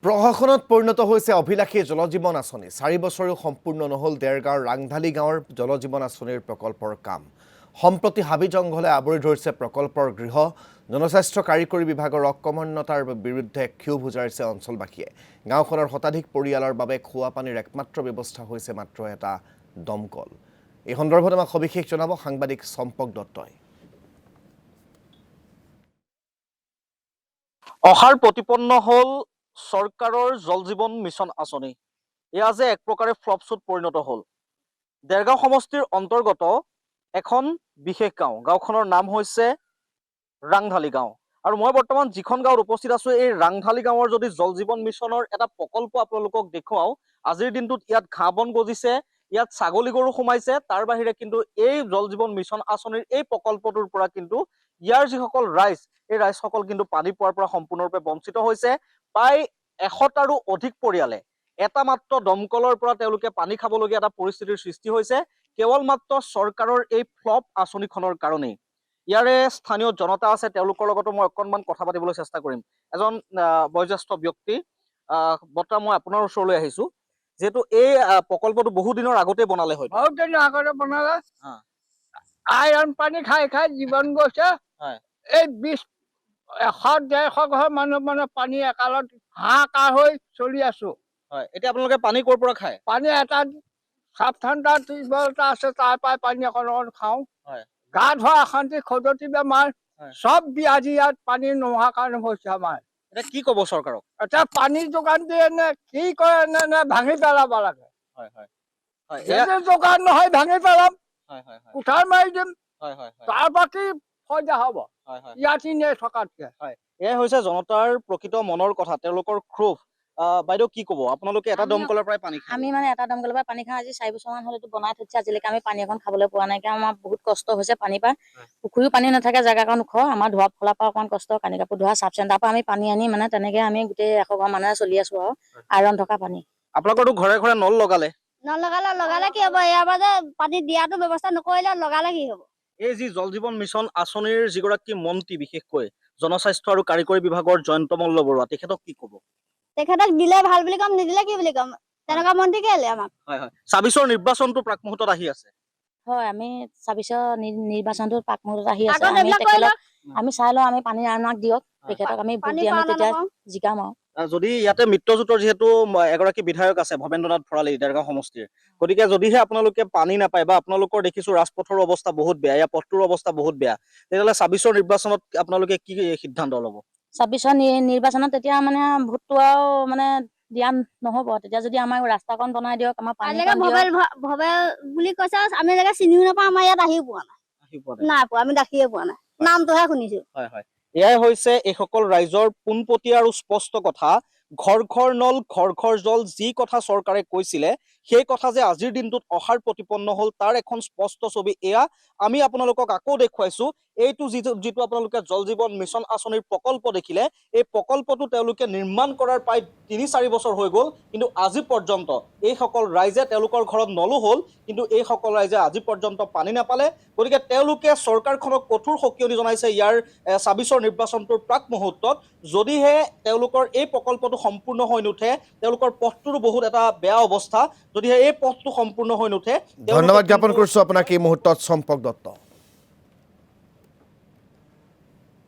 প্ৰশাসনত পৰিণত হৈছে অভিলাষী জলজীৱন আঁচনি 4 বছৰো সম্পূৰ্ণ নহল দেৰগাঁৱৰ ৰাংঢালী গাঁৱৰ জলজীৱন আঁচনিৰ প্ৰকল্পৰ কাম সম্প্ৰতি হাবি জংঘলে আৱৰি ধৰিছে প্ৰকল্পৰ গৃহ জনস্বাস্থ্য কাৰিকৰী বিভাগৰ অকমন্যতাৰ বিৰুদ্ধে ক্ষোভ উজাৰিছে অঞ্চলবাসীয়ে গাঁওখনৰ শতাধিক পৰিয়ালৰ বাবে খোৱা পানীৰ একমাত্ৰ ব্যৱস্থা হৈছে মাত্ৰ এটা দমকল এই সন্দৰ্ভত আমাক সবিশেষ জনাব সাংবাদিক চম্পক দত্তই অহাৰ প্ৰতিপন্ন হল চৰকাৰৰ জল জীৱন মিছন আঁচনি এয়া যে এক প্ৰকাৰে ফ্লপশ্বুট পৰিণত হল দেৰগাঁও সমষ্টিৰ অন্তৰ্গত এখন বিশেষ গাঁওখনৰ নাম হৈছে ৰাংঢালী গাঁও আৰু মই বৰ্তমান যিখন গাঁৱত উপস্থিত আছো এই ৰাংঢালী গাঁৱৰ যদি জল জীৱন মিছনৰ এটা প্ৰকল্প আপোনালোকক দেখুৱাও আজিৰ দিনটোত ইয়াত ঘাঁহ বন গজিছে ইয়াত ছাগলী গৰু সোমাইছে তাৰ বাহিৰে কিন্তু এই জল জীৱন মিছন আঁচনিৰ এই প্ৰকল্পটোৰ পৰা কিন্তু ইয়াৰ যিসকল ৰাইজ এই ৰাইজসকল কিন্তু পানী পোৱাৰ পৰা সম্পূৰ্ণৰূপে বঞ্চিত হৈছে প্ৰায় 100টাৰো অধিক পৰিয়ালে এটা মাত্ৰ দমকলৰ পৰা তেওঁলোকে পানী খাবলগীয়া এটা পৰিস্থিতিৰ সৃষ্টি হৈছে কেৱল মাত্ৰ চৰকাৰৰ এই ফ্লপ আঁচনিখনৰ কাৰণেই ইয়াৰে স্থানীয় জনতা আছে তেওঁলোকৰ লগতো মই অকণমান কথা পাতিবলৈ চেষ্টা কৰিম এজন বয়োজ্যেষ্ঠ ব্যক্তি বৰ্তমান মই আপোনাৰ ওচৰলৈ আহিছো যেহেতু এই প্ৰকল্পটো বহু দিনৰ আগতে বনালে হয় বহুত দিনৰ আগতে বনালে আইৰণ পানী খাই খাই জীৱন গৈছে এই 100-150 ঘৰ মানুহ মানে পানী একালত হাহাকাৰ হৈ চলি আছো এতিয়া আপোনালোকে পানী ক'ৰ পৰা খায় পানী এটা সাবধানতা টিউবৱেল আছে তাৰ পৰাই পানী অকণ খাওঁ গা ধোৱা অশান্তি খজুৱতি বেমাৰ চব আজি ইয়াত পানী নোহোৱাৰ কাৰণে হৈছে আমাৰ এতিয়া কি ক'ব চৰকাৰক এতিয়া পানী যোগান দিয়ে নে কি কৰে নে ভাঙি পেলাব লাগে যোগান নহয় ভাঙি পেলাম উঠাই মাৰি দিম তাৰ বাকী ফাইদা হ'ব ইয়াত এনেই থকাতকে এয়াই হৈছে জনতাৰ প্ৰকৃত মনৰ কথা তেওঁলোকৰ ক্ষোভ বাইদেউ কি ক'ব আপোনালোকে এটা দমকলৰ পৰাই পানী খায় আমি মানে এটা দমকলৰ পৰা পানী খাওঁ আজি 4 বছৰমান হ'ল এইটো বনাই থৈছে আজিলৈকে আমি পানী এখন খাবলৈ পোৱা নাই কাৰণ আমাৰ বহুত কষ্ট হৈছে পানী পৰা পুখুৰীও পানী নাথাকে জেগাকণ ওখ আমাৰ ধোৱা ফলা পৰা অকণমান কষ্ট কানি কাপোৰ ধোৱা চাব চেণ্টাৰৰ পৰা আমি পানী আনি মানে তেনেকে আমি গোটেই 100 ঘৰ মানুহে চলি আছো আৰু আইৰণ থকা পানী আপোনালোকৰতো ঘৰে ঘৰে নল লগালে কি হ'ব ইয়াৰ পৰা পানী দিয়াটো ব্যৱস্থা নকৰিলে লগালে কি হ'ব এই যি জল জীৱন মিছন আঁচনিৰ যিগৰাকী মন্ত্ৰী বিশেষকৈ জনস্বাস্থ্য আৰু কাৰিকৰী বিভাগৰ জয়ন্ত মল্ল বৰুৱা তেখেতক কি ক'ব তেখেতক দিলে ভাল বুলি কম নিদিলে কি বুলি কম তেনেকুৱা মন্ত্ৰী কেলে আমাক ২৬ৰ নিৰ্বাচনটো প্ৰাকমুহূৰ্তত আহি আছে হয় আমি ২৬ৰ নিৰ্বাচনটো প্ৰাকমুহূৰ্তত আহি আছে আমি চাই লওঁ আমি পানী আমাক দিয়ক তেখেতক আমি ভোট দি আমি তেতিয়া জিকাম আৰু যদি ইয়াতে মিত্ৰজোঁটৰ যিহেতু এগৰাকী বিধায়ক আছে ভৱেন্দ্ৰনাথ ভৰালী দেৰগাঁও সমষ্টিৰ গতিকে যদিহে আপোনালোকে পানী নাপায় বা আপোনালোকৰ দেখিছো ৰাজপথৰ অৱস্থা বহুত বেয়া ইয়াৰ পথটোৰ অৱস্থা বহুত বেয়া তেতিয়াহ'লে ২৬ৰ নিৰ্বাচনত আপোনালোকে কি সিদ্ধান্ত ল'ব ২৬ৰ নিৰ্বাচনত তেতিয়া মানে ভোটটো আৰু মানে দিয়া নহ'ব তেতিয়া যদি আমাক ৰাস্তাকণ বনাই দিয়ক আমাৰ পানী ভৱেল বুলি কৈছে আমি জেগা চিনিও নাপাওঁ আমাৰ ইয়াত আহিও পোৱা নাই পোৱা আমি দেখিয়ে পোৱা নাই নামটোহে শুনিছো এয়াই হৈছে এইসকল ৰাইজৰ পোনপটীয়া আৰু স্পষ্ট কথা ঘৰ ঘৰ নল ঘৰ ঘৰ জল যি কথা চৰকাৰে কৈছিলে সেই কথা যে আজিৰ দিনটোত অহাৰ প্ৰতিপন্ন হল তাৰ এখন স্পষ্ট ছবি এয়া আমি আপোনালোকক আকৌ দেখুৱাইছো এইটো যিটো আপোনালোকে জল জীৱন মিছন আঁচনিৰ প্ৰকল্প দেখিলে এই প্ৰকল্পটো তেওঁলোকে নিৰ্মাণ কৰাৰ প্ৰায় ৩-৪ বছৰ হৈ গ'ল কিন্তু আজি পৰ্যন্ত এইসকল ৰাইজে তেওঁলোকৰ ঘৰত নলো হ'ল কিন্তু এইসকল ৰাইজে আজি পৰ্যন্ত পানী নাপালে গতিকে তেওঁলোকে চৰকাৰখনক কঠোৰ সকিয়নি জনাইছে ইয়াৰ ২৬ৰ নিৰ্বাচনটোৰ প্ৰাক মুহূৰ্তত যদিহে তেওঁলোকৰ এই প্ৰকল্পটো সম্পূৰ্ণ হৈ নুঠে তেওঁলোকৰ পথটোৰো বহুত এটা বেয়া অৱস্থা যদিহে এই পথটো সম্পূৰ্ণ হৈ নুঠে ধন্যবাদ জ্ঞাপন কৰিছো আপোনাক এই মুহূৰ্তত চম্পক দত্ত